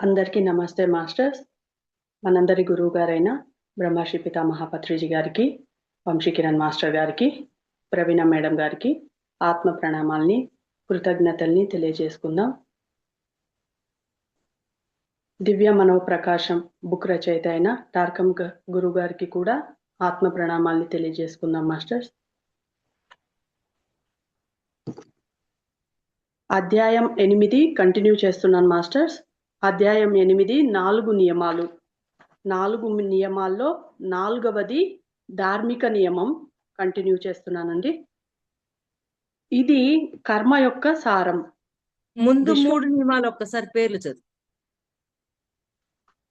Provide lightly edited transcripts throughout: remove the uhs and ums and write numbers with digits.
అందరికీ నమస్తే మాస్టర్స్. మనందరి గురువు గారైన బ్రహ్మశ్రీ పితామహ పత్రిజీ గారికి, వంశీకిరణ్ మాస్టర్ గారికి, ప్రవీణ మేడం గారికి ఆత్మ ప్రణామాల్ని, కృతజ్ఞతల్ని తెలియజేసుకుందాం. దివ్య మనోప్రకాశం బుక్ రచయిత అయిన టార్కం గురువు గారికి కూడా ఆత్మ ప్రణామాల్ని తెలియజేసుకుందాం మాస్టర్స్. అధ్యాయం 8 కంటిన్యూ చేస్తున్నాను మాస్టర్స్. అధ్యాయం 8 4 నియమాలు. 4 నియమాల్లో 4వది ధార్మిక నియమం కంటిన్యూ చేస్తున్నానండి. ఇది కర్మ యొక్క సారం. ముందు 3 నియమాలు ఒక్కసారి పేర్లు చదువు.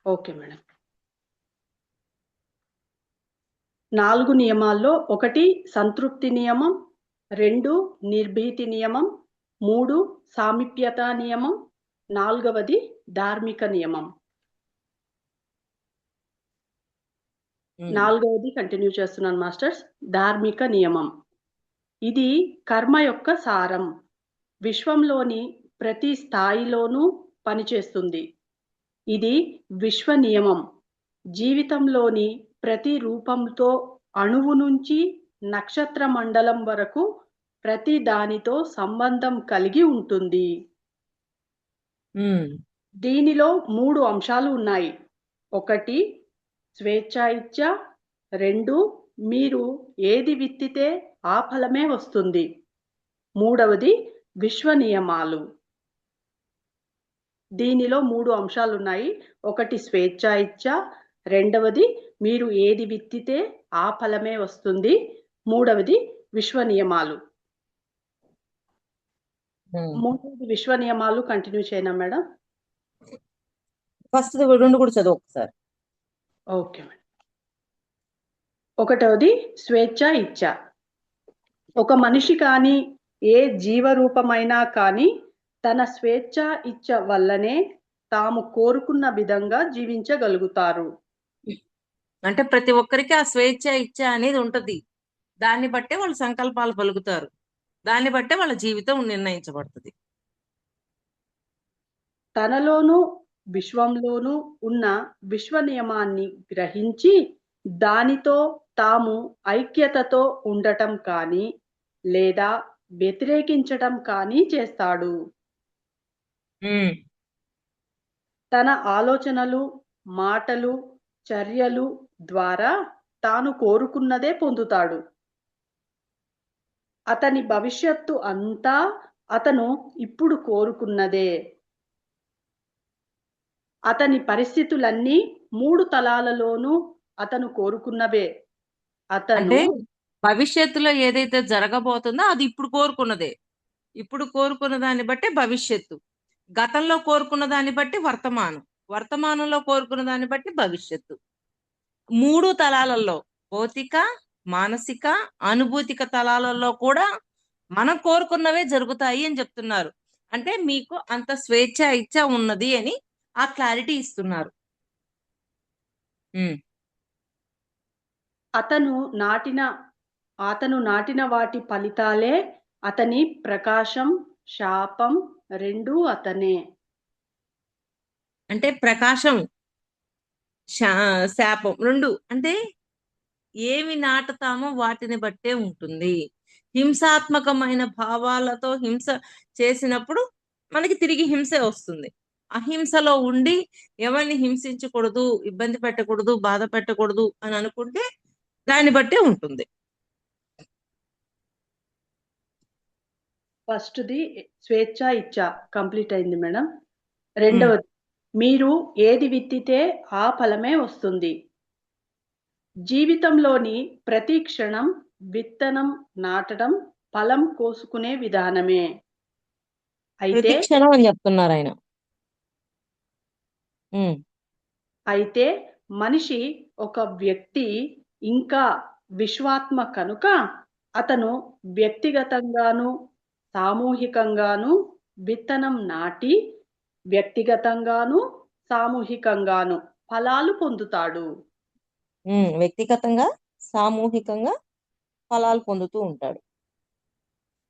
Okay madam. 4 నియమాల్లో 1 సంతృప్తి నియమం, 2 నిర్భీతి నియమం, 3 సామీప్యత నియమం, 4వది ధార్మిక నియమం. 4వది కంటిన్యూ చేస్తున్నాను మాస్టర్స్. ధార్మిక నియమం. ఇది కర్మ యొక్క సారం. విశ్వంలోని ప్రతి స్థాయిలోనూ పనిచేస్తుంది. ఇది విశ్వ నియమం. జీవితంలోని ప్రతి రూపంతో అణువు నుంచి నక్షత్ర మండలం వరకు ప్రతి దానితో సంబంధం కలిగి ఉంటుంది. దీనిలో 3 అంశాలు ఉన్నాయి. 1 స్వేచ్ఛా ఇచ్ఛ, 2 మీరు ఏది విత్తితే ఆ ఫలమే వస్తుంది, 3వది విశ్వ నియమాలు. దీనిలో 3 అంశాలు ఉన్నాయి. 1 స్వేచ్ఛా ఇచ్ఛ, 2వది మీరు ఏది విత్తితే ఆ ఫలమే వస్తుంది, 3వది విశ్వ నియమాలు. 3వది విశ్వ నియమాలు కంటిన్యూ చేయనా మేడం? ఫస్ట్ 2 కూడా చదువు ఒకసారి. Okay madam. 1వది స్వేచ్ఛా ఇచ్ఛ. ఒక మనిషి కానీ ఏ జీవరూపమైనా కానీ తన స్వేచ్ఛా ఇచ్ఛ వల్లనే తాము కోరుకున్న విధంగా జీవించగలుగుతారు. అంటే ప్రతి ఒక్కరికి ఆ స్వేచ్ఛ ఇచ్ఛ అనేది ఉంటది. దాన్ని బట్టే వాళ్ళు సంకల్పాలు పలుకుతారు. దాన్ని బట్టే వాళ్ళ జీవితం నిర్ణయించబడుతుంది. తనలోనూ విశ్వంలోనూ ఉన్న విశ్వ నియమాన్ని గ్రహించి దానితో తాము ఐక్యతతో ఉండటం కానీ లేదా వ్యతిరేకించటం కానీ చేస్తాడు. తన ఆలోచనలు, మాటలు, చర్యలు ద్వారా తాను కోరుకున్నదే పొందుతాడు. అతని భవిష్యత్తు అంతా అతను ఇప్పుడు కోరుకున్నదే. అతని పరిస్థితులన్నీ 3 తలాలలోనూ అతను కోరుకున్నవే. అంటే భవిష్యత్తులో ఏదైతే జరగబోతుందో అది ఇప్పుడు కోరుకున్నదే. ఇప్పుడు కోరుకున్న దాన్ని బట్టి భవిష్యత్తు, గతంలో కోరుకున్న దాన్ని బట్టి వర్తమానం, వర్తమానంలో కోరుకున్న దాన్ని బట్టి భవిష్యత్తు. 3 తలాలలో భౌతిక, మానసిక, అనుభూతిక తలాలలో కూడా మనం కోరుకున్నవే జరుగుతాయి అని చెప్తున్నారు. అంటే మీకు అంత స్వేచ్ఛ ఇచ్ఛ ఉన్నది అని ఆ క్లారిటీ ఇస్తున్నారు. అతను నాటిన వాటి ఫలితాలే అతని ప్రకాశం, శాపం రెండూ అతనే. అంటే ప్రకాశం, శాపం రెండు అంటే ఏమి నాటుతామో వాటిని బట్టే ఉంటుంది. హింసాత్మకమైన భావాలతో హింస చేసినప్పుడు మనకి తిరిగి హింసే వస్తుంది. అహింసలో ఉండి ఎవరిని హింసించకూడదు, ఇబ్బంది పెట్టకూడదు, బాధ పెట్టకూడదు అని అనుకుంటే దాన్ని బట్టే ఉంటుంది. ఫస్ట్ది స్వేచ్ఛా ఇచ్ఛ కంప్లీట్ అయింది మేడం. రెండవది మీరు ఏది విత్తితే ఆ ఫలమే వస్తుంది. జీవితంలోని ప్రతి క్షణం విత్తనం నాటడం, ఫలం కోసుకునే విధానమే. ప్రతి క్షణం అని చెప్తున్నారు ఆయన. అయితే మనిషి ఒక వ్యక్తి ఇంకా విశ్వాత్మ కనుక అతను వ్యక్తిగతంగాను సామూహికంగాను విత్తనం నాటి వ్యక్తిగతంగాను సామూహికంగాను ఫలాలు పొందుతాడు. వ్యక్తిగతంగా సామూహికంగా ఫలాలు పొందుతూ ఉంటాడు.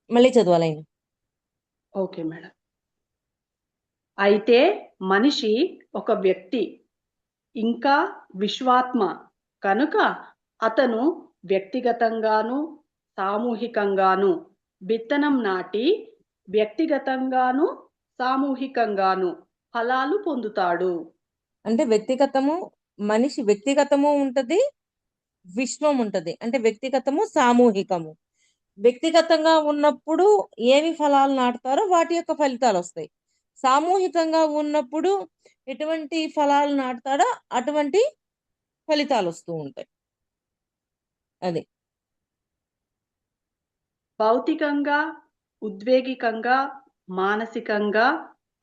మళ్ళీ చదవాలి. Okay madam. అయితే మనిషి ఒక వ్యక్తి, ఇంకా విశ్వాత్మ కనుక అతను వ్యక్తిగతంగాను సామూహికంగాను విత్తనం నాటి వ్యక్తిగతంగాను సామూహికంగాను ఫలాలు పొందుతాడు. అంటే వ్యక్తిగతము, మనిషి వ్యక్తిగతము ఉంటది, విశ్వం ఉంటది. అంటే వ్యక్తిగతము, సామూహికము. వ్యక్తిగతంగా ఉన్నప్పుడు ఏమి ఫలాలు నాటుతారో వాటి యొక్క ఫలితాలు వస్తాయి. సామూహికంగా ఉన్నప్పుడు ఎటువంటి ఫలాలు నాటుతాడో అటువంటి ఫలితాలు వస్తూ ఉంటాయి. అది భౌతికంగా, ఉద్వేగికంగా, మానసికంగా,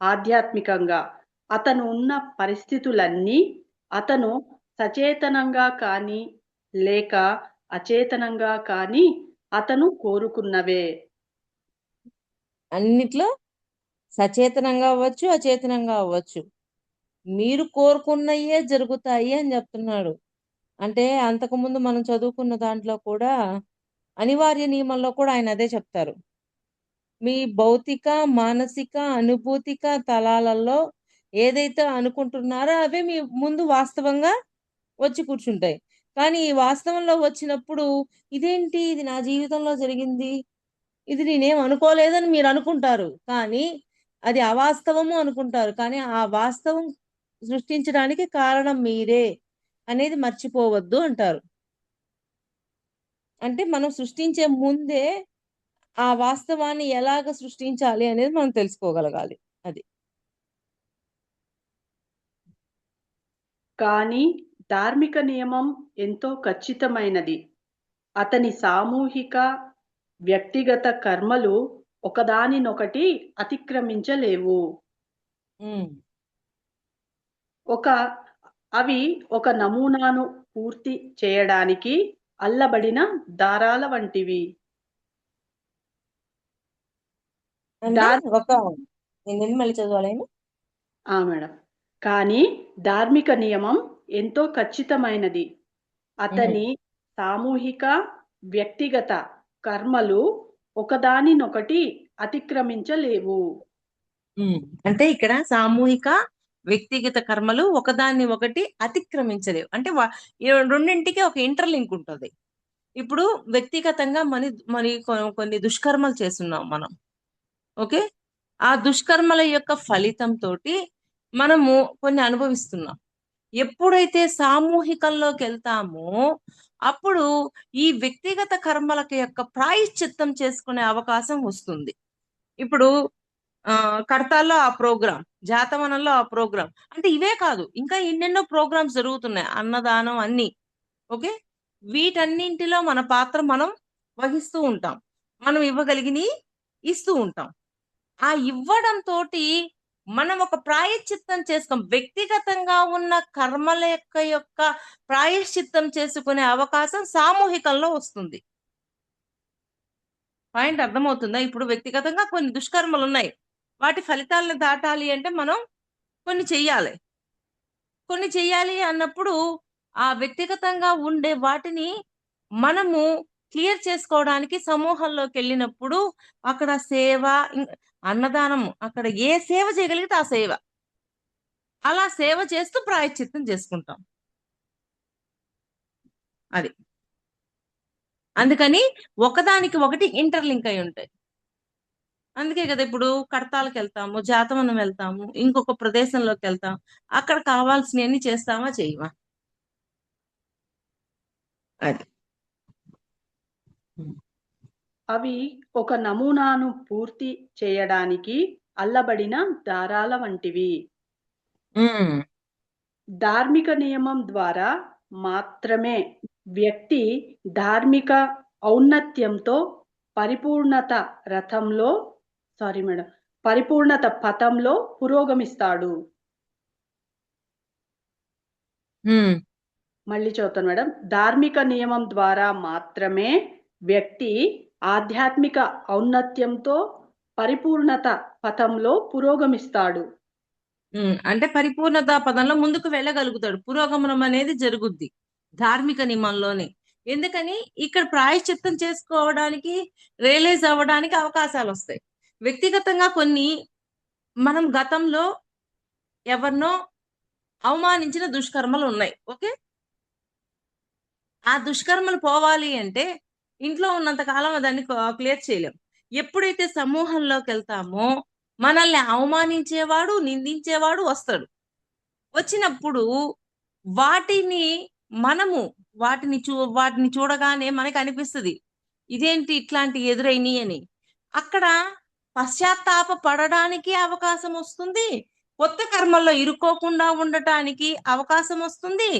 ఆధ్యాత్మికంగా అతను ఉన్న పరిస్థితులన్నీ అతను సచేతనంగా కానీ లేక అచేతనంగా కానీ అతను కోరుకున్నవే. అన్నిట్లో సచేతనంగా అవ్వచ్చు, అచేతనంగా అవ్వచ్చు. మీరు కోరుకున్నయే జరుగుతాయి అని చెప్తున్నాడు. అంటే అంతకుముందు మనం చదువుకున్న దాంట్లో కూడా అనివార్య నియమంలో కూడా ఆయన అదే చెప్తారు. మీ భౌతిక, మానసిక, అనుభూతిక తలాలలో ఏదైతే అనుకుంటున్నారో అవే మీ ముందు వాస్తవంగా వచ్చి కూర్చుంటాయి. కానీ ఈ వాస్తవంలో వచ్చినప్పుడు ఇదేంటి, ఇది నా జీవితంలో జరిగింది, ఇది నేనేం అనుకోలేదని మీరు అనుకుంటారు. కానీ అది అవాస్తవము అనుకుంటారు. కానీ ఆ వాస్తవం సృష్టించడానికి కారణం మీరే అనేది మర్చిపోవద్దు అంటారు. అంటే మనం సృష్టించే ముందే ఆ వాస్తవాన్ని ఎలాగ సృష్టించాలి అనేది మనం తెలుసుకోగలగాలి. అది. కానీ ధార్మిక నియమం ఎంతో ఖచ్చితమైనది. అతని సామూహిక, వ్యక్తిగత కర్మలు ఒకదానినొకటి అతిక్రమించలేవు. హ్మ్. అవి ఒక నమూనాను పూర్తి చేయడానికి అల్లబడిన దారాల వంటివి. అంటే దార్ నేను మళ్ళీ చదవాలేను. మేడం. కానీ ధార్మిక నియమం ఎంతో ఖచ్చితమైనది. అతని సామూహిక, వ్యక్తిగత కర్మలు ఒకదానినొకటి అతిక్రమించలేవు. అంటే ఇక్కడ సామూహిక, వ్యక్తిగత కర్మలు ఒకదాన్ని ఒకటి అతిక్రమించలేవు. అంటే ఈ రెండింటికి ఒక ఇంటర్లింక్ ఉంటుంది. ఇప్పుడు వ్యక్తిగతంగా కొన్ని దుష్కర్మలు చేస్తున్నాం మనం. ఓకే, ఆ దుష్కర్మల యొక్క ఫలితంతో మనము కొన్ని అనుభవిస్తున్నాం. ఎప్పుడైతే సామూహికంలోకి వెళ్తామో అప్పుడు ఈ వ్యక్తిగత కర్మలకి యొక్క ప్రాయశ్చిత్తం చేసుకునే అవకాశం వస్తుంది. ఇప్పుడు కడతాల్లో ఆ ప్రోగ్రాం, జాతవనంలో ఆ ప్రోగ్రాం, అంటే ఇవే కాదు ఇంకా ఎన్నెన్నో ప్రోగ్రామ్స్ జరుగుతున్నాయి, అన్నదానం అన్ని. ఓకే, వీటన్నింటిలో మన పాత్ర మనం వహిస్తూ ఉంటాం. మనం ఇవ్వగలిగిని ఇస్తూ ఉంటాం. ఆ ఇవ్వడం తోటి మనం ఒక ప్రాయశ్చిత్తం చేసుకోం. వ్యక్తిగతంగా ఉన్న కర్మల యొక్క ప్రాయశ్చిత్తం చేసుకునే అవకాశం సామూహికంలో వస్తుంది. పాయింట్ అర్థమవుతుందా? ఇప్పుడు వ్యక్తిగతంగా కొన్ని దుష్కర్మలు ఉన్నాయి, వాటి ఫలితాలను దాటాలి అంటే మనం కొన్ని చెయ్యాలి. కొన్ని చెయ్యాలి అన్నప్పుడు ఆ వ్యక్తిగతంగా ఉండే వాటిని మనము క్లియర్ చేసుకోవడానికి సమూహంలోకి వెళ్ళినప్పుడు అక్కడ సేవ, అన్నదానం, అక్కడ ఏ సేవ చేయగలిగితే ఆ సేవ, అలా సేవ చేస్తూ ప్రాయశ్చిత్తం చేసుకుంటాం. అది అందుకని ఒకదానికి ఒకటి ఇంటర్లింక్ అయి ఉంటాయి. అందుకే కదా ఇప్పుడు కడతాలకు వెళ్తాము, జాతవనం వెళ్తాము, ఇంకొక ప్రదేశంలోకి వెళ్తాం, అక్కడ కావాల్సినవన్నీ చేస్తామా చేయమా? అది అవి ఒక నమూనాను పూర్తి చేయడానికి అల్లబడిన దారాల వంటివి. ధార్మిక నియమం ద్వారా మాత్రమే వ్యక్తి ధార్మిక ఔన్నత్యంతో పరిపూర్ణత రథంలో పరిపూర్ణత పథంలో పురోగమిస్తాడు. మళ్ళీ చదువుతాను మేడం. ధార్మిక నియమం ద్వారా మాత్రమే వ్యక్తి ఆధ్యాత్మిక ఔన్నత్యంతో పరిపూర్ణత పథంలో పురోగమిస్తాడు. అంటే పరిపూర్ణత పదంలో ముందుకు వెళ్ళగలుగుతాడు. పురోగమనం అనేది జరుగుద్ది ధార్మిక నియమంలోనే. ఎందుకని ఇక్కడ ప్రాయశ్చిత్తం చేసుకోవడానికి, రియలైజ్ అవ్వడానికి అవకాశాలు వస్తాయి. వ్యక్తిగతంగా కొన్ని మనం గతంలో ఎవరినో అవమానించిన దుష్కర్మలు ఉన్నాయి. ఓకే, ఆ దుష్కర్మలు పోవాలి అంటే ఇంట్లో ఉన్నంత కాలం దాన్ని క్లియర్ చేయలేం. ఎప్పుడైతే సమూహంలోకి వెళ్తామో మనల్ని అవమానించేవాడు, నిందించేవాడు వస్తాడు. వచ్చినప్పుడు వాటిని మనము వాటిని చూడగానే మనకి అనిపిస్తుంది, ఇదేంటి ఇట్లాంటి ఎదురైనాయి అని. అక్కడ పశ్చాత్తాప పడడానికి అవకాశం వస్తుంది, కొత్త కర్మల్లో ఇరుక్కోకుండా ఉండటానికి అవకాశం వస్తుంది,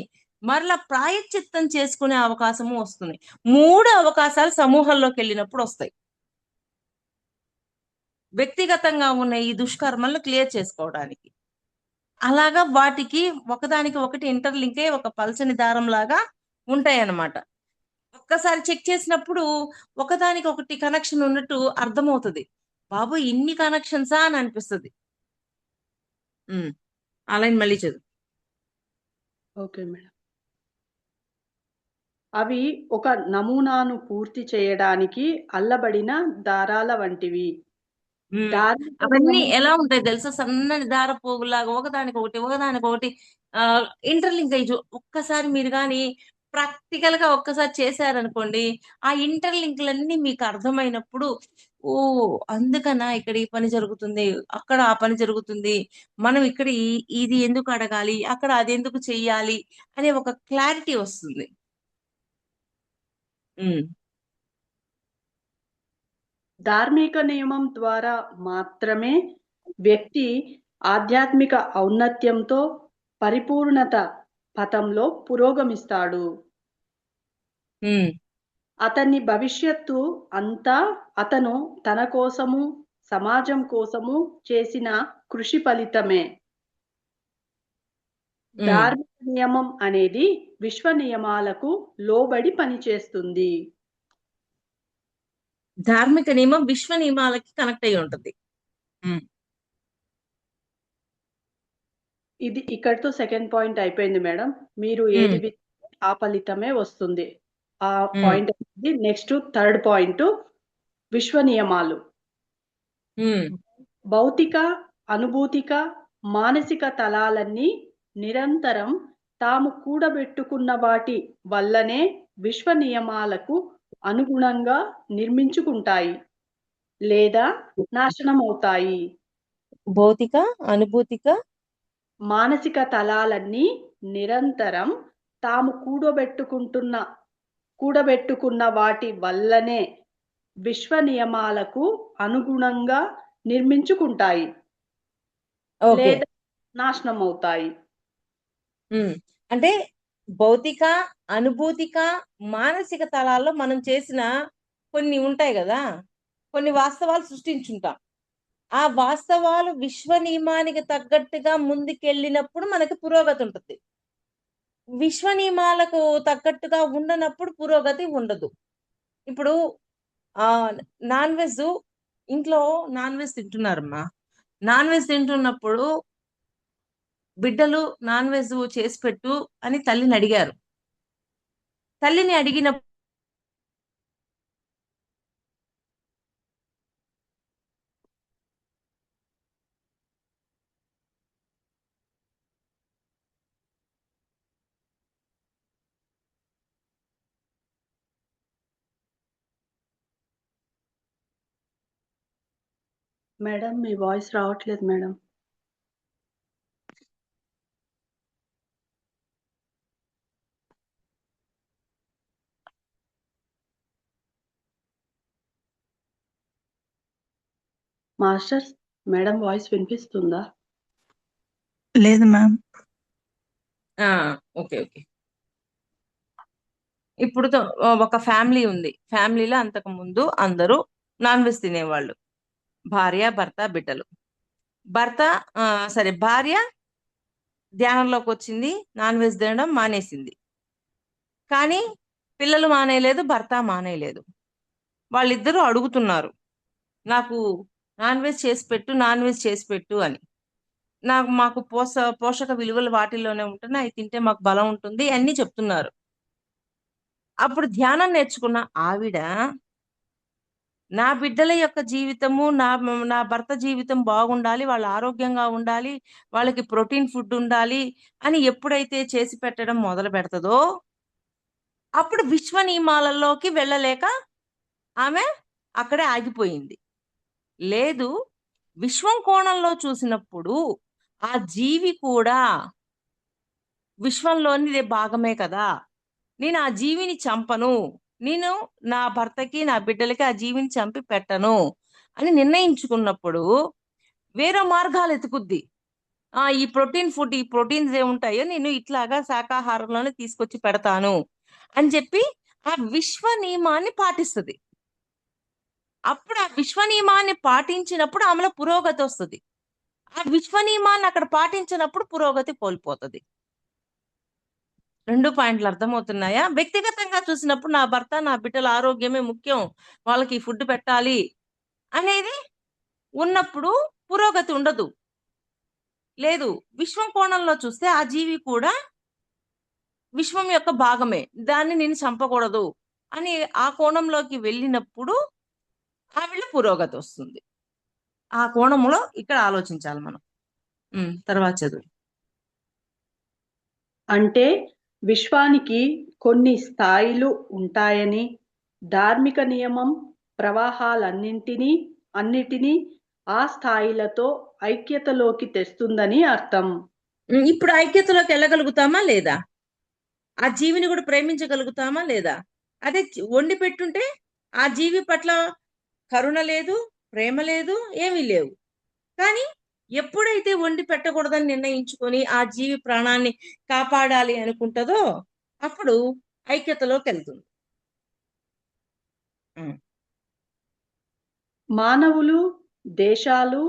మరలా ప్రాయశ్చిత్తం చేసుకునే అవకాశము వస్తుంది. 3 అవకాశాలు సమూహంలోకి వెళ్ళినప్పుడు వస్తాయి, వ్యక్తిగతంగా ఉన్న ఈ దుష్కర్మలను క్లియర్ చేసుకోవడానికి. అలాగా వాటికి ఒకదానికి ఒకటి ఇంటర్లింక్ అయ్యి ఒక పల్చని దారం లాగా ఉంటాయి అన్నమాట. ఒక్కసారి చెక్ చేసినప్పుడు ఒకదానికి ఒకటి కనెక్షన్ ఉన్నట్టు అర్థమవుతుంది. బాబు ఇన్ని కనెక్షన్సా అని అనిపిస్తుంది. ఆ లైన్ మళ్ళీ చదువు. Okay madam. అవి ఒక నమూనాను పూర్తి చేయడానికి అల్లబడిన దారాల వంటివి. ధార్మిక అవన్నీ నియమం ఎలా ఉంటాయి తెలుసా? సన్నని దారపోగులాగా ఒకదానికొకటి ఇంటర్లింక్ అయ్యి ఒక్కసారి మీరు కానీ ప్రాక్టికల్ గా ఒక్కసారి చేశారనుకోండి, ఆ ఇంటర్లింక్లన్నీ మీకు అర్థమైనప్పుడు, ఓ అందుకనా ఇక్కడ ఈ పని జరుగుతుంది, అక్కడ ఆ పని జరుగుతుంది, మనం ఇక్కడ ఇది ఎందుకు అడగాలి, అక్కడ అది ఎందుకు చెయ్యాలి అనే ఒక క్లారిటీ వస్తుంది. ఉమ్, ధార్మిక నియమం ద్వారా మాత్రమే వ్యక్తి ఆధ్యాత్మిక ఔన్నత్యంతో పరిపూర్ణత పథంలో పురోగమిస్తాడు. ఉమ్, అతని భవిష్యత్తు అంతా అతను తన కోసము, సమాజం కోసము చేసిన కృషి ఫలితమే. ఉమ్. ధార్మిక నియమం అనేది విశ్వ నియమాలకు లోబడి పనిచేస్తుంది. ధార్మిక నియమం విశ్వ నియమాలకి కనెక్ట్ అయి ఉంటుంది. ఇది ఇక్కడితో సెకండ్ పాయింట్ అయిపోయింది మేడం. మీరు ఏది విత్తే ఆ ఫలితమే వస్తుంది. ఆ పాయింట్ అనేది నెక్స్ట్ థర్డ్ పాయింట్, విశ్వ నియమాలు. భౌతిక, అనుభూతిక, మానసిక తలాలన్నీ నిరంతరం తాము కూడబెట్టుకున్న వాటి వల్లనే విశ్వ నియమాలకు అనుగుణంగా నిర్మించుకుంటాయి లేదా నాశనం అవుతాయి. భౌతిక, అనుభూతిక, మానసిక తలాలన్నీ నిరంతరం తాము కూడబెట్టుకున్న వాటి వల్లనే విశ్వ నియమాలకు అనుగుణంగా నిర్మించుకుంటాయి లేదా నాశనం అవుతాయి. అంటే భౌతిక, అనుభూతిక, మానసిక తలాల్లో మనం చేసిన కొన్ని ఉంటాయి కదా, కొన్ని వాస్తవాలు సృష్టించుంటాం. ఆ వాస్తవాలు విశ్వ నియమానికి తగ్గట్టుగా ముందుకెళ్ళినప్పుడు మనకి పురోగతి ఉంటుంది. విశ్వ నియమాలకు తగ్గట్టుగా ఉండనప్పుడు పురోగతి ఉండదు. ఇప్పుడు నాన్ వెజ్, ఇంట్లో నాన్ వెజ్ తింటున్నారమ్మా. నాన్ వెజ్ తింటున్నప్పుడు బిడ్డలు నాన్ వెజ్ చేసి పెట్టు అని తల్లిని అడిగారు. తల్లిని అడిగినప్పుడు మేడం మీ వాయిస్ రావట్లేదు మేడం. మాస్టర్స్, మేడం వాయిస్ వినిపిస్తుందా? లేదు మ్యామ్. Okay okay. ఇప్పుడు ఒక ఫ్యామిలీ ఉంది. ఫ్యామిలీలో అంతకు ముందు అందరూ నాన్ వెజ్ తినేవాళ్ళు, భార్య, భర్త, బిడ్డలు. భార్య ధ్యానంలోకి వచ్చింది, నాన్ వెజ్ తినడం మానేసింది. కానీ పిల్లలు మానేయలేదు, భర్త మానేయలేదు. వాళ్ళిద్దరూ అడుగుతున్నారు, నాకు నాన్ వెజ్ చేసి పెట్టు అని. మాకు పోషక విలువలు వాటిల్లోనే ఉంటున్నాయి, అవి తింటే మాకు బలం ఉంటుంది అన్ని చెప్తున్నారు. అప్పుడు ధ్యానం నేర్చుకున్న ఆవిడ నా బిడ్డల యొక్క జీవితము, నా భర్త జీవితం బాగుండాలి, వాళ్ళు ఆరోగ్యంగా ఉండాలి, వాళ్ళకి ప్రోటీన్ ఫుడ్ ఉండాలి అని ఎప్పుడైతే చేసి పెట్టడం మొదలు పెడతదో అప్పుడు విశ్వ నియమాలలోకి వెళ్ళలేక ఆమె అక్కడే ఆగిపోయింది. లేదు, విశ్వం కోణంలో చూసినప్పుడు ఆ జీవి కూడా విశ్వంలోని భాగమే కదా, నేను ఆ జీవిని చంపను, నేను నా భర్తకి నా బిడ్డలకి ఆ జీవిని చంపి పెట్టను అని నిర్ణయించుకున్నప్పుడు వేరే మార్గాలు ఎతుకుద్ది. ఈ ప్రోటీన్స్ ఏముంటాయో నేను ఇట్లాగా శాకాహారంలోనే తీసుకొచ్చి పెడతాను అని చెప్పి ఆ విశ్వ నియమాన్ని పాటిస్తుంది. అప్పుడు ఆ విశ్వ నియమాన్ని పాటించినప్పుడు ఆమెలో పురోగతి వస్తుంది. ఆ విశ్వ నియమాన్ని అక్కడ పాటించినప్పుడు పురోగతి కోల్పోతుంది. 2 పాయింట్లు అర్థమవుతున్నాయా? వ్యక్తిగతంగా చూసినప్పుడు నా భర్త నా బిడ్డల ఆరోగ్యమే ముఖ్యం, వాళ్ళకి ఫుడ్ పెట్టాలి అనేది ఉన్నప్పుడు పురోగతి ఉండదు. లేదు, విశ్వం కోణంలో చూస్తే ఆ జీవి కూడా విశ్వం యొక్క భాగమే, దాన్ని నేను చంపకూడదు అని ఆ కోణంలోకి వెళ్ళినప్పుడు ఆవిడ పురోగతి వస్తుంది. ఆ కోణంలో ఇక్కడ ఆలోచించాలి మనం. తర్వాత చదువు. అంటే విశ్వానికి కొన్ని స్థాయిలు ఉంటాయని, ధార్మిక నియమం అన్నిటినీ ఆ స్థాయిలతో ఐక్యతలోకి తెస్తుందని అర్థం. ఇప్పుడు ఐక్యతలోకి వెళ్ళగలుగుతామా లేదా? ఆ జీవిని కూడా ప్రేమించగలుగుతామా లేదా? అదే వండి పెట్టుంటే ఆ జీవి పట్ల కరుణ లేదు, ప్రేమ లేదు, ఏమీ లేవు. కానీ ఎప్పుడైతే వండి పెట్టకూడదని నిర్ణయించుకొని ఆ జీవి ప్రాణాన్ని కాపాడాలి అనుకుంటుందో అప్పుడు ఐక్యతలోకి వెళ్తుంది. మానవులు, దేశాలు,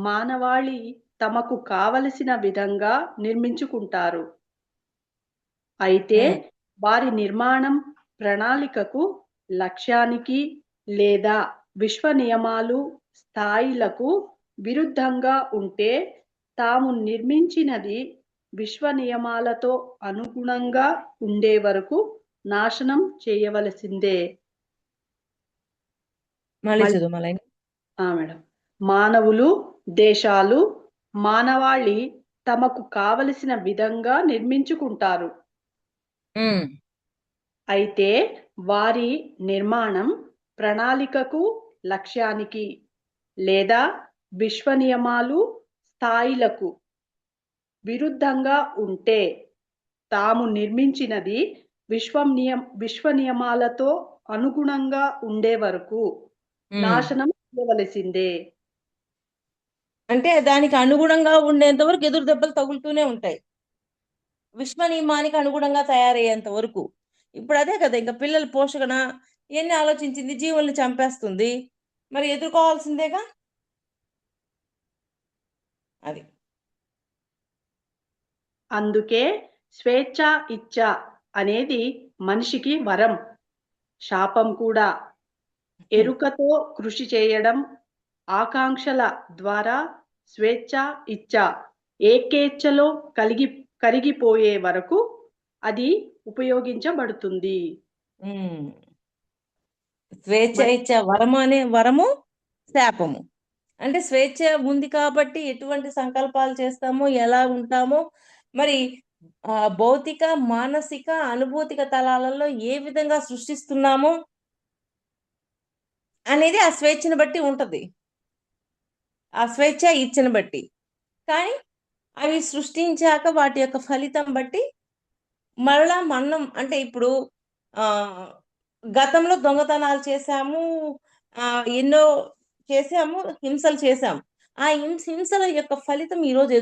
మానవాళి తమకు కావలసిన విధంగా నిర్మించుకుంటారు. అయితే వారి నిర్మాణం ప్రణాళికకు, లక్ష్యానికి లేదా విశ్వ నియమాలు, స్థాయిలకు విరుద్ధంగా ఉంటే తాము నిర్మించినది విశ్వ నియమాలతో అనుగుణంగా ఉండే వరకు నాశనం చేయవలసిందే. మేడం, మానవులు, దేశాలు, మానవాళి తమకు కావలసిన విధంగా నిర్మించుకుంటారు. అయితే వారి నిర్మాణం ప్రణాళికకు, లక్ష్యానికి లేదా విశ్వ నియమాలు, స్థాయిలకు విరుద్ధంగా ఉంటే తాము నిర్మించినది విశ్వ నియమాలతో అనుగుణంగా ఉండే వరకు నాశనం చేయవలసిందే. అంటే దానికి అనుగుణంగా ఉండేంత వరకు ఎదురు దెబ్బలు తగులుతూనే ఉంటాయి, విశ్వ నియమానికి అనుగుణంగా తయారయ్యేంత వరకు. ఇప్పుడు అదే కదా, ఇంకా పిల్లల పోషణ ఇవన్నీ ఆలోచించింది, జీవుల్ని చంపేస్తుంది, మరి ఎదుర్కోవాల్సిందేగా. అది అందుకే స్వేచ్ఛ, ఇచ్ఛ అనేది మనిషికి వరం, శాపం కూడా. ఎరుకతో కృషి చేయడం, ఆకాంక్షల ద్వారా స్వేచ్ఛ, ఇచ్ఛ ఏకేచ్ఛలో కరిగిపోయే వరకు అది ఉపయోగించబడుతుంది. స్వేచ్ఛ, ఇచ్ఛ వరము, శాపము. అంటే స్వేచ్ఛ ఉంది కాబట్టి ఎటువంటి సంకల్పాలు చేస్తామో, ఎలా ఉంటామో, మరి భౌతిక, మానసిక, అనుభూతిక తలాలలో ఏ విధంగా సృష్టిస్తున్నామో అనేది ఆ స్వేచ్ఛను బట్టి ఉంటది, ఆ స్వేచ్ఛ ఇచ్చను బట్టి. కానీ అవి సృష్టించాక వాటి యొక్క ఫలితం బట్టి మరలా మనం, అంటే ఇప్పుడు గతంలో దొంగతనాలు చేశాము, ఎన్నో చేసాము, హింసలు చేశాము. ఆ హింసల యొక్క ఫలితం ఈరోజు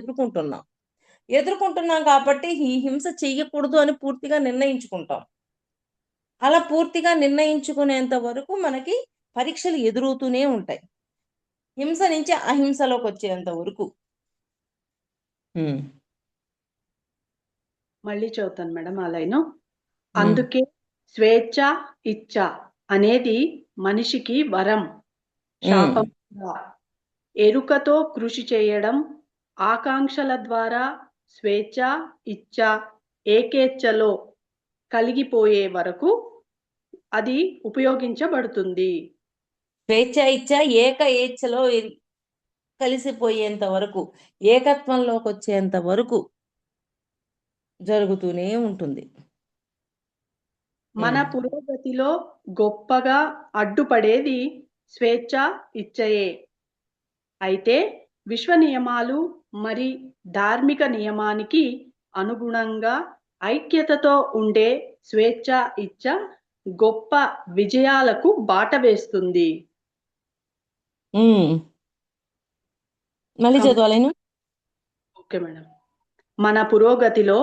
ఎదుర్కొంటున్నాం కాబట్టి ఈ హింస చెయ్యకూడదు అని పూర్తిగా నిర్ణయించుకుంటాం. అలా పూర్తిగా నిర్ణయించుకునేంత వరకు మనకి పరీక్షలు ఎదురవుతూనే ఉంటాయి, హింస నుంచి అహింసలోకి వచ్చేంత వరకు. మళ్ళీ చదువుతాను మేడం ఆ లైను. అందుకే స్వేచ్ఛ, ఇచ్ఛ అనేది మనిషికి వరం, శాపం. ఎరుకతో కృషి చేయడం, ఆకాంక్షల ద్వారా స్వేచ్ఛ, ఇచ్ఛ ఏకేచ్ఛలో కలిగిపోయే వరకు అది ఉపయోగించబడుతుంది. స్వేచ్ఛ ఇచ్చ ఏక ఏచ్ఛలో కలిసిపోయేంత వరకు, ఏకత్వంలోకి వచ్చేంత వరకు జరుగుతూనే ఉంటుంది. మన పురోగతిలో గొప్పగా అడ్డుపడేది స్వేచ్ఛ ఇచ్చయే. అయితే విశ్వ నియమాలు మరి ధార్మిక నియమానికి అనుగుణంగా ఐక్యతతో ఉండే స్వేచ్ఛ ఇచ్చ గొప్ప విజయాలకు బాట వేస్తుంది. మళ్ళీ చదవాలేను. Okay madam. మన పురోగతిలో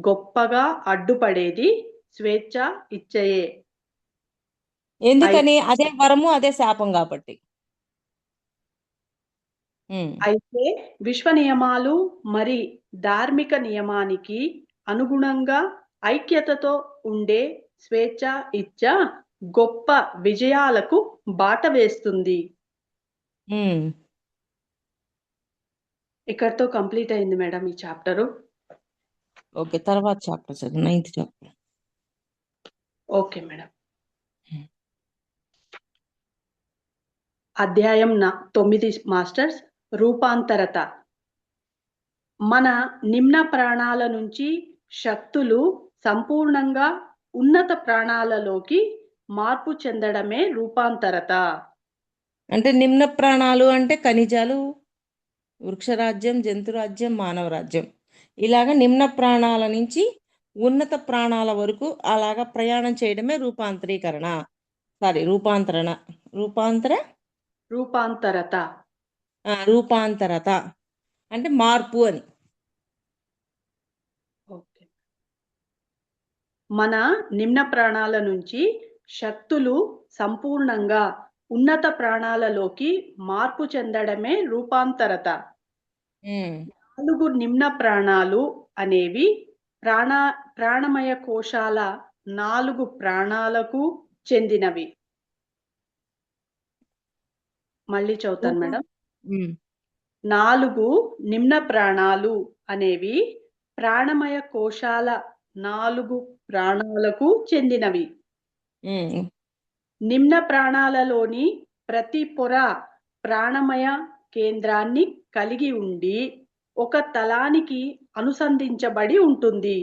గొప్పగా అడ్డుపడేది స్వేచ్ఛ ఇచ్చయే. ఎందుకని? అదే వరము అదే శాపం కాబట్టి. అయితే విశ్వ నియమాలు మరి ధార్మిక నియమానికి అనుగుణంగా ఐక్యతతో ఉండే స్వేచ్ఛ ఇచ్చ గొప్ప విజయాలకు బాట వేస్తుంది. ఇక్కడతో కంప్లీట్ అయింది మేడం ఈ చాప్టరు. ఓకే, తర్వాత చాప్టర్ చదువు, 9th చాప్టర్. Okay madam. అధ్యాయం 9 మాస్టర్స్, రూపాంతరత. మన నిమ్న ప్రాణాల నుంచి శక్తులు సంపూర్ణంగా ఉన్నత ప్రాణాలలోకి మార్పు చెందడమే రూపాంతరత. అంటే నిమ్న ప్రాణాలు అంటే ఖనిజాలు, వృక్షరాజ్యం, జంతురాజ్యం, మానవ రాజ్యం, ఇలాగ నిమ్న ప్రాణాల నుంచి ఉన్నత ప్రాణాల వరకు అలాగా ప్రయాణం చేయడమే రూపాంతరీకరణ. సారీ, రూపాంతరత అంటే మార్పు అని. ఓకే. మన నిమ్న ప్రాణాల నుంచి శక్తులు సంపూర్ణంగా ఉన్నత ప్రాణాలలోకి మార్పు చెందడమే రూపాంతరత. 4 నిమ్న ప్రాణాలు అనేవి ప్రాణమయ కోశాల 4 ప్రాణాలకు చెందినవి. మళ్ళీ చదువుతాను మేడం. 4 నిమ్న ప్రాణాలు అనేవి ప్రాణమయ కోశాల 4 ప్రాణాలకు చెందినవి. నిమ్న ప్రాణాలలోని ప్రతి పొర ప్రాణమయ కేంద్రాన్ని కలిగి ఉండి ఒక తలానికి అనుసంధించబడి ఉంటుంది.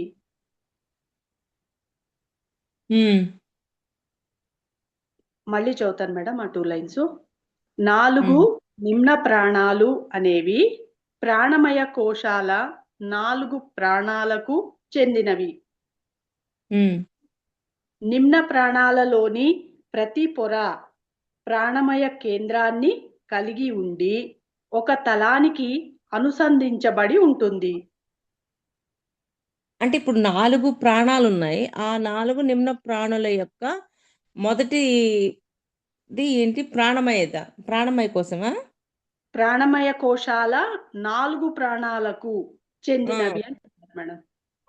మళ్ళీ చదువుతాను మేడం ఆ 2 లైన్స్. 4 నిమ్న ప్రాణాలు అనేవి ప్రాణమయ కోశాల 4 ప్రాణాలకు చెందినవి. నిమ్న ప్రాణాలలోని ప్రతి పొర ప్రాణమయ కేంద్రాన్ని కలిగి ఉండి ఒక తలానికి అనుసంధించబడి ఉంటుంది. అంటే ఇప్పుడు 4 ప్రాణాలు ఉన్నాయి. ఆ 4 నిమ్న ప్రాణుల యొక్క మొదటిది ఏంటి? ప్రాణమయ కోసమా? ప్రాణమయ కోశాల 4 ప్రాణాలకు చెందినవి అని మేడం.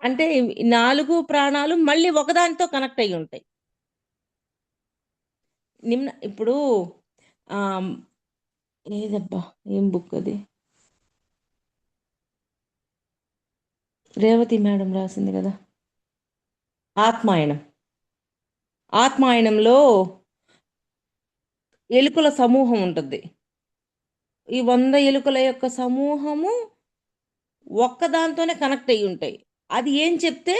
అంటే 4 ప్రాణాలు మళ్ళీ ఒకదానితో కనెక్ట్ అయ్యి ఉంటాయి. ఇప్పుడు ఏదబ్బా, ఏం బుక్ అది? రేవతి మేడం రాసింది కదా, ఆత్మాయణంలో ఎలుకల సమూహం ఉంటుంది. ఈ 100 ఎలుకల యొక్క సమూహము ఒక్కదాంతోనే కనెక్ట్ అయ్యి ఉంటాయి. అది ఏం చెప్తే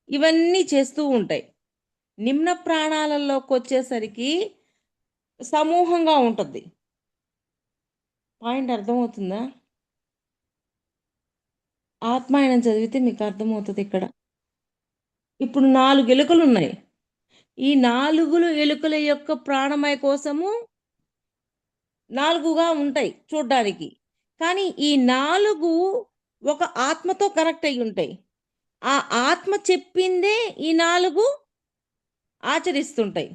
ఇవన్నీ చేస్తూ ఉంటాయి. నిమ్న ప్రాణాలలోకి వచ్చేసరికి సమూహంగా ఉంటుంది. పాయింట్ అర్థమవుతుందా? ఆత్మాయణం చదివితే మీకు అర్థమవుతుంది. ఇక్కడ ఇప్పుడు 4 ఎలుకలు ఉన్నాయి. ఈ 4 ఎలుకల యొక్క ప్రాణమయ కోసము 4గా ఉంటాయి చూడ్డానికి. కానీ ఈ 4 ఒక ఆత్మతో కనెక్ట్ అయ్యి ఉంటాయి. ఆ ఆత్మ చెప్పిందే ఈ 4 ఆచరిస్తుంటాయి.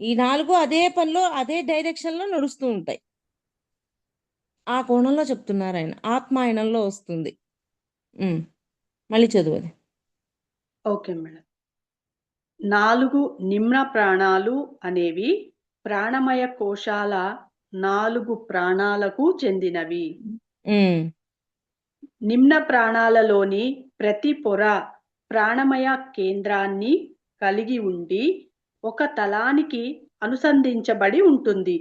ఈ 4 అదే పనిలో అదే డైరెక్షన్లో నడుస్తూ ఉంటాయి. ఆ కోణంలో చెప్తున్నారు ఆయన. ఆత్మాయణంలో వస్తుంది. మళ్ళీ చదువు. Okay madam. 4 నిమ్న ప్రాణాలు అనేవి ప్రాణమయ కోశాల 4 ప్రాణాలకు చెందినవి. నిమ్న ప్రాణాలలోని ప్రతి పొర ప్రాణమయ కేంద్రాన్ని కలిగి ఉండి ఒక తలానికి అనుసంధించబడి ఉంటుంది.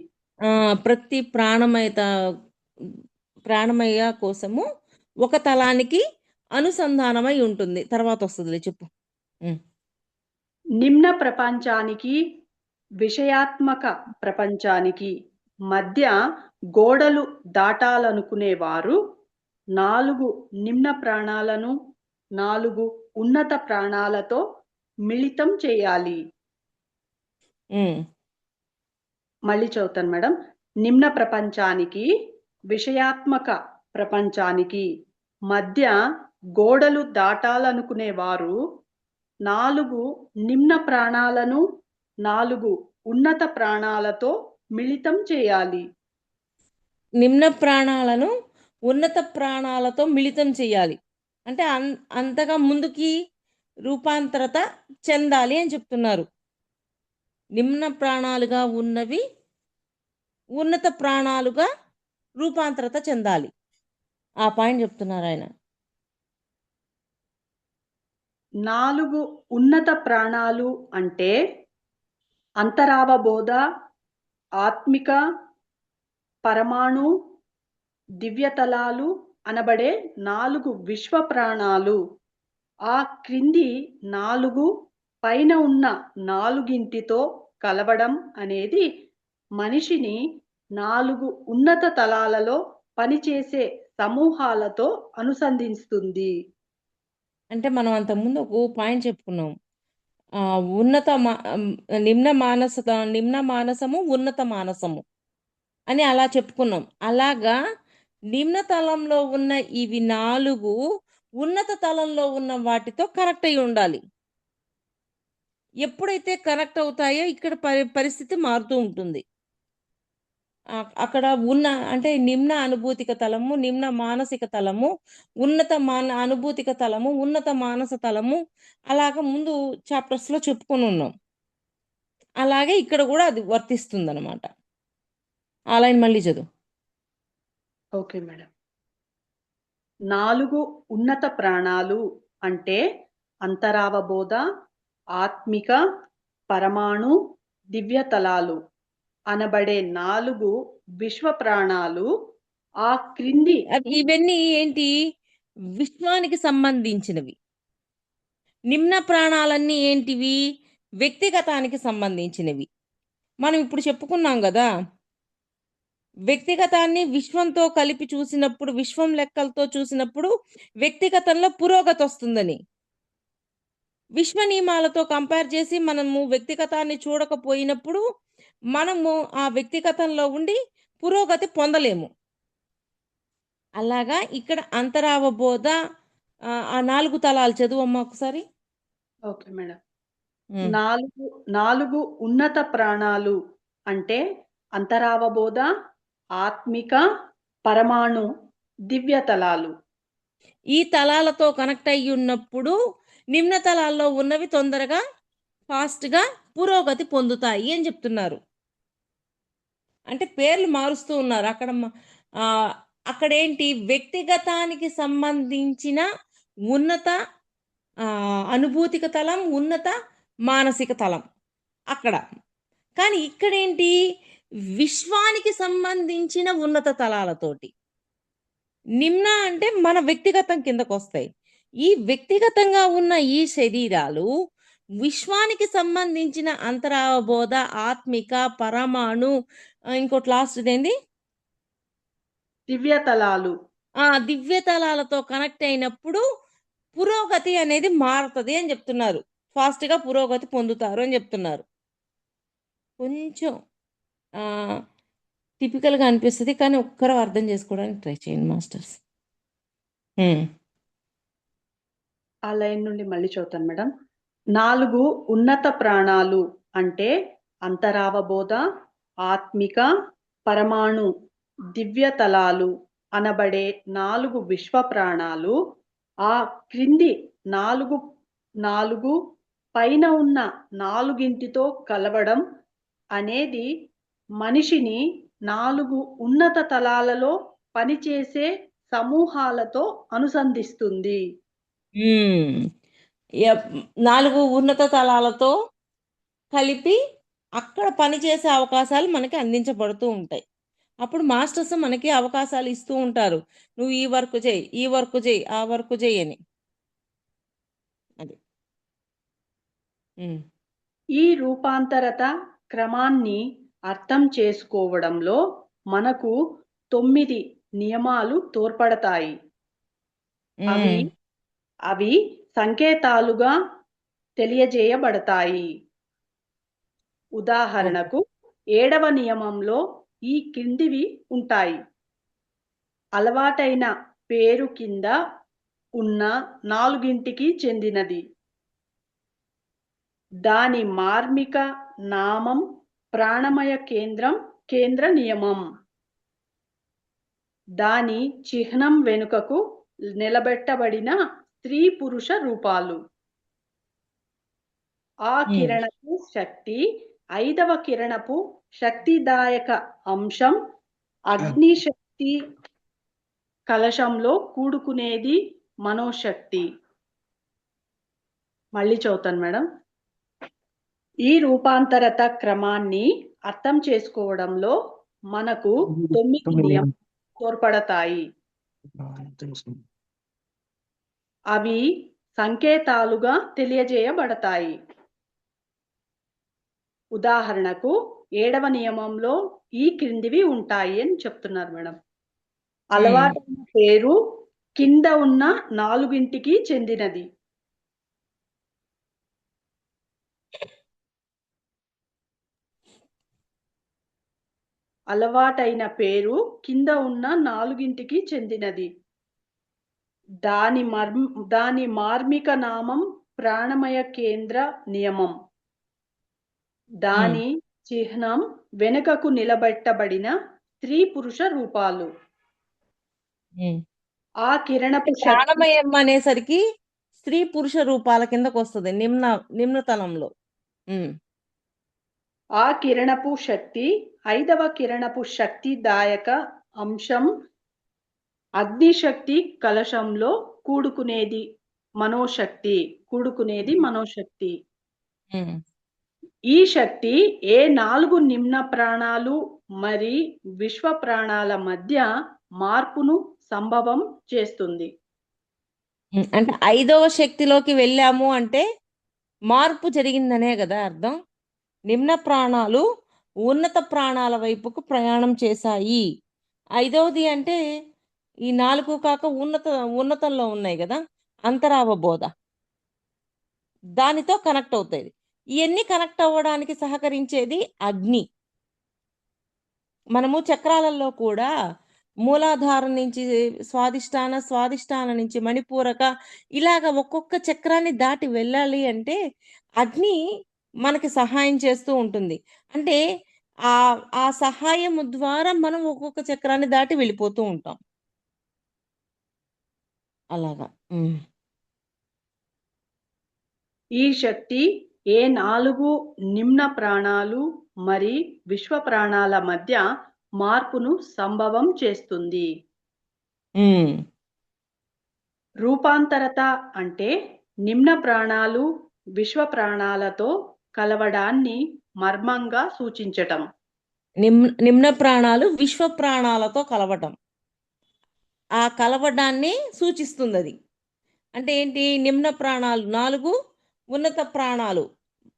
ప్రతి ప్రాణమయ కోసము ఒక తలానికి అనుసంధానమై ఉంటుంది. తర్వాత వస్తుందిలే చెప్పు. నిమ్న ప్రపంచానికి విషయాత్మక ప్రపంచానికి మధ్య గోడలు దాటాలనుకునేవారు 4 నిమ్న ప్రాణాలను 4 ఉన్నత ప్రాణాలతో మిళితం చేయాలి. మళ్ళీ చదువుతాను మేడం. నిమ్న ప్రపంచానికి విషయాత్మక ప్రపంచానికి మధ్య గోడలు దాటాలనుకునేవారు 4 నిమ్న ప్రాణాలను 4 ఉన్నత ప్రాణాలతో మిళితం చేయాలి. నిమ్న ప్రాణాలను ఉన్నత ప్రాణాలతో మిళితం చేయాలి అంటే అంతగా ముందుకి రూపాంతరత చెందాలి అని చెప్తున్నారు. నిమ్న ప్రాణాలుగా ఉన్నవి ఉన్నత ప్రాణాలుగా రూపాంతరత చెందాలి. ఆ పాయింట్ చెప్తున్నారు ఆయన. 4 ఉన్నత ప్రాణాలు అంటే అంతరావబోధ, ఆత్మిక, పరమాణు, దివ్యతలాలు అనబడే 4 విశ్వ ప్రాణాలు. ఆ క్రింది 4 పైన ఉన్న 4తో కలవడం అనేది మనిషిని 4 ఉన్నత తలాలలో పనిచేసే సమూహాలతో అనుసంధిస్తుంది. అంటే మనం అంతకుముందు ఒక పాయింట్ చెప్పుకున్నాం. నిమ్న మానసము ఉన్నత మానసము అని అలా చెప్పుకున్నాం. అలాగా నిమ్న తలంలో ఉన్న ఇవి 4 ఉన్నత తలంలో ఉన్న వాటితో కనెక్ట్ అయి ఉండాలి. ఎప్పుడైతే కనెక్ట్ అవుతాయో ఇక్కడ పరిస్థితి మారుతూ ఉంటుంది. అక్కడ ఉన్న అంటే నిమ్న అనుభూతిక తలము, నిమ్న మానసిక తలము, ఉన్నత అనుభూతిక తలము, ఉన్నత మానస తలము అలాగా ముందు చాప్టర్స్ లో చెప్పుకొని ఉన్నాం. అలాగే ఇక్కడ కూడా అది వర్తిస్తుంది అనమాట. ఆ లైన్ మళ్ళీ చదువు. Okay madam. 4 ఉన్నత ప్రాణాలు అంటే అంతరావబోధ, ఆత్మిక, పరమాణు, దివ్యతలాలు అనబడే 4 విశ్వ ప్రాణాలు. ఆ క్రింది ఇవన్నీ ఏంటి? విశ్వానికి సంబంధించినవి. నిమ్న ప్రాణాలన్నీ ఏంటివి? వ్యక్తిగతానికి సంబంధించినవి. మనం ఇప్పుడు చెప్పుకున్నాం కదా, వ్యక్తిగతాన్ని విశ్వంతో కలిపి చూసినప్పుడు, విశ్వం లెక్కలతో చూసినప్పుడు వ్యక్తిగతంలో పురోగతి వస్తుందని. విశ్వ నియమాలతో కంపేర్ చేసి మనము వ్యక్తిగతాన్ని చూడకపోయినప్పుడు మనము ఆ వ్యక్తిగతంలో ఉండి పురోగతి పొందలేము. అలాగా ఇక్కడ అంతరావబోధ ఆ 4 తలాలు చదువమ్మా ఒకసారి. Okay madam. 4 ఉన్నత ప్రాణాలు అంటే అంతరావబోధ, ఆత్మిక, పరమాణు, దివ్యతలాలు. ఈ తలాలతో కనెక్ట్ అయ్యి ఉన్నప్పుడు నిమ్న తలాల్లో ఉన్నవి తొందరగా ఫాస్ట్గా పురోగతి పొందుతాయి అని చెప్తున్నారు. అంటే పేర్లు మారుస్తూ ఉన్నారు. అక్కడేంటి? వ్యక్తిగతానికి సంబంధించిన ఉన్నత అనుభూతిక తలం, ఉన్నత మానసిక తలం అక్కడ. కానీ ఇక్కడేంటి? విశ్వానికి సంబంధించిన ఉన్నత తలాలతోటి. నిమ్న అంటే మన వ్యక్తిగతం కిందకు వస్తాయి. ఈ వ్యక్తిగతంగా ఉన్న ఈ శరీరాలు విశ్వానికి సంబంధించిన అంతరావబోధ, ఆత్మిక, పరమాణు, ఇంకోటి లాస్ట్ ఏంది? దివ్యతలాలు. దివ్యతలాలతో కనెక్ట్ అయినప్పుడు పురోగతి అనేది మారుతుంది అని చెప్తున్నారు. ఫాస్ట్గా పురోగతి పొందుతారు అని చెప్తున్నారు. కొంచెం టిపికల్గా అనిపిస్తుంది, కానీ ఒక్కరూ అర్థం చేసుకోవడానికి ట్రై చేయండి మాస్టర్స్. ఆ లైన్ నుండి మళ్ళీ చదువుతాను మేడం. 4 ఉన్నత ప్రాణాలు అంటే అంతరావబోధ, ఆత్మిక, పరమాణు, దివ్యతలాలు అనబడే 4 విశ్వ ప్రాణాలు. ఆ క్రింది 4 పైన ఉన్న 4తో కలవడం అనేది మనిషిని 4 ఉన్నత తలాలలో పనిచేసే సమూహాలతో అనుసంధిస్తుంది. 4 ఉన్నత తలాలతో కలిపి అక్కడ పనిచేసే అవకాశాలు మనకి అందించబడుతూ ఉంటాయి. అప్పుడు మాస్టర్స్ మనకి అవకాశాలు ఇస్తూ ఉంటారు. నువ్వు ఈ వర్క్ చేయి, ఈ వర్క్ చేయి, ఆ వర్క్ చేయి అని. అది. ఉమ్. ఈ రూపాంతరత క్రమాన్ని అర్థం చేసుకోవడంలో మనకు 9 నియమాలు తోడ్పడతాయి. అవి ఉమ్. అవి సంకేతాలుగా తెలియజేయబడతాయి. ఉదాహరణకు 7వ నియమంలో ఈ కిందివి ఉంటాయి. అలవాటైన పేరు కింద ఉన్న 4కి చెందినది. దాని మార్మిక నామం ప్రాణమయ కేంద్రం కేంద్ర నియమం. దాని చిహ్నం వెనుకకు నిలబెట్టబడిన స్త్రీ పురుష రూపాలు. ఆ కిరణపు శక్తి 5వ కిరణపు శక్తిదాయక అంశం అగ్ని శక్తి కలశంలో కూడుకునేది మనోశక్తి. మళ్ళీ చదువుతాను మేడం. ఈ రూపాంతరత క్రమాన్ని అర్థం చేసుకోవడంలో మనకు 9 నియమాలు తోడ్పడతాయి. అవి సంకేతాలుగా తెలియజేయబడతాయి. ఉదాహరణకు 7వ నియమంలో ఈ క్రిందివి ఉంటాయి అని చెప్తున్నారు మేడం. అలవాటైన పేరు కింద ఉన్న 4కి చెందినది. అలవాటైన పేరు కింద ఉన్న 4కి చెందినది. దాని మార్మిక నామం ప్రాణమయ కేంద్ర నియమం. దాని చిహ్నం వెనుకకు నిలబెట్టబడిన స్త్రీ పురుష రూపాలు. ఆ కిరణపు శక్తి ప్రాణమయం అనేసరికి స్త్రీ పురుష రూపాల కిందకు వస్తుంది నిమ్నతలంలో. ఆ కిరణపు శక్తి 5వ కిరణపు శక్తిదాయక అంశం అగ్నిశక్తి కలశంలో కూడుకునేది మనోశక్తి. ఈ శక్తి ఏ 4 నిమ్న ప్రాణాలు మరి విశ్వ ప్రాణాల మధ్య మార్పును సంభవం చేస్తుంది. అంటే 5వ శక్తిలోకి వెళ్ళాము అంటే మార్పు జరిగిందనే కదా అర్థం. నిమ్న ప్రాణాలు ఉన్నత ప్రాణాల వైపుకు ప్రయాణం చేశాయి. 5వది అంటే ఈ 4 కాక ఉన్నతంలో ఉన్నాయి కదా, అంతరావబోధ, దానితో కనెక్ట్ అవుతాయి. ఇవన్నీ కనెక్ట్ అవ్వడానికి సహకరించేది అగ్ని. మనము చక్రాలలో కూడా మూలాధారం నుంచి స్వాదిష్టాన నుంచి మణిపూరక ఇలాగ ఒక్కొక్క చక్రాన్ని దాటి వెళ్ళాలి అగ్ని మనకి సహాయం చేస్తూ ఉంటుంది. అంటే ఆ సహాయం ద్వారా మనం ఒక్కొక్క చక్రాన్ని దాటి వెళ్ళిపోతూ ఉంటాం. అలాగా. ఈ శక్తి ఏ 4 నిమ్న ప్రాణాలు మరి విశ్వ ప్రాణాల మధ్య మార్పును సంభవం చేస్తుంది. రూపాంతరత అంటే నిమ్న ప్రాణాలు విశ్వ ప్రాణాలతో కలవడాన్ని మర్మంగా సూచించటం. నిమ్న ప్రాణాలు విశ్వ ప్రాణాలతో కలవటం, ఆ కలవడాన్ని సూచిస్తుంది. అది అంటే ఏంటి? నిమ్న ప్రాణాలు 4, ఉన్నత ప్రాణాలు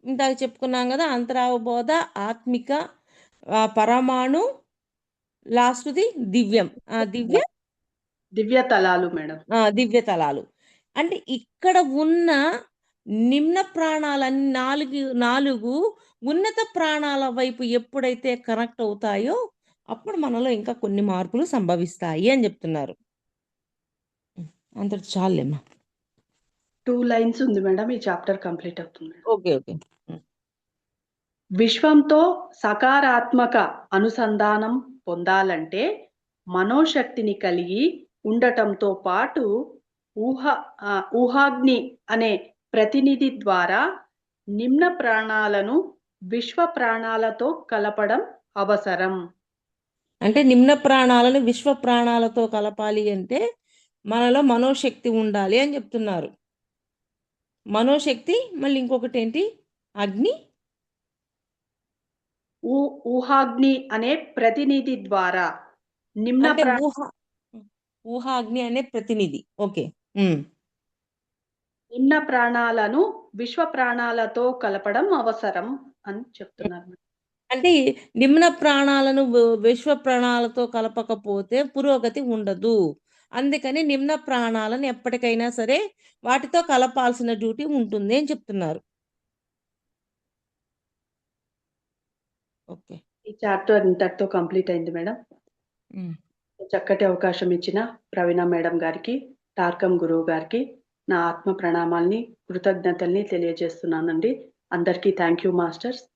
ఇందాక చెప్పుకున్నాం కదా, అంతరావబోధ, ఆత్మిక, పరమాణు, లాస్ట్ది దివ్యం. దివ్య తలాలు మేడం. దివ్య తలాలు. అంటే ఇక్కడ ఉన్న నిమ్న ప్రాణాలన్నీ 4 ఉన్నత ప్రాణాల వైపు ఎప్పుడైతే కనెక్ట్ అవుతాయో అప్పుడు మనలో ఇంకా కొన్ని మార్పులు సంభవిస్తాయి అని చెప్తున్నారు. అంత చాలేమ్మా. 2 లైన్స్ ఉంది మేడం, ఈ చాప్టర్ కంప్లీట్ అవుతుంది. ఓకే. విశ్వంతో సకారాత్మక అనుసంధానం పొందాలంటే మనోశక్తిని కలిగి ఉండటంతో పాటు ఊహాగ్ని అనే ప్రతినిధి ద్వారా నిమ్న ప్రాణాలను విశ్వ ప్రాణాలతో కలపడం అవసరం. అంటే నిమ్న ప్రాణాలను విశ్వ ప్రాణాలతో కలపాలి అంటే మనలో మనోశక్తి ఉండాలి అని చెప్తున్నారు. మనోశక్తి, మళ్ళీ ఇంకొకటి ఏంటి? అగ్ని, ఊహాగ్ని అనే ప్రతినిధి ద్వారా నిమ్న అంటే ప్రా- ఊహాగ్ని అనే ప్రతినిధి. ఓకే. ఉమ్. నిమ్న ప్రాణాలను విశ్వ ప్రాణాలతో కలపడం అవసరం అని చెప్తున్నారు. అంటే ఈ నిమ్న ప్రాణాలను విశ్వ ప్రాణాలతో కలపకపోతే పురోగతి ఉండదు. అందుకని నిమ్న ప్రాణాలను ఎప్పటికైనా సరే వాటితో కలపాల్సిన డ్యూటీ ఉంటుంది అని చెప్తున్నారు. ఓకే. ఈ చాప్టర్ ఇంతటితో కంప్లీట్ అయింది మేడం. ఉమ్. చక్కటి అవకాశం ఇచ్చిన ప్రవీణ మేడం గారికి, టార్కం గురువు గారికి నా ఆత్మ ప్రణామాల్ని, కృతజ్ఞతల్ని తెలియజేస్తున్నానండి. అందరికీ థ్యాంక్ యూ మాస్టర్స్.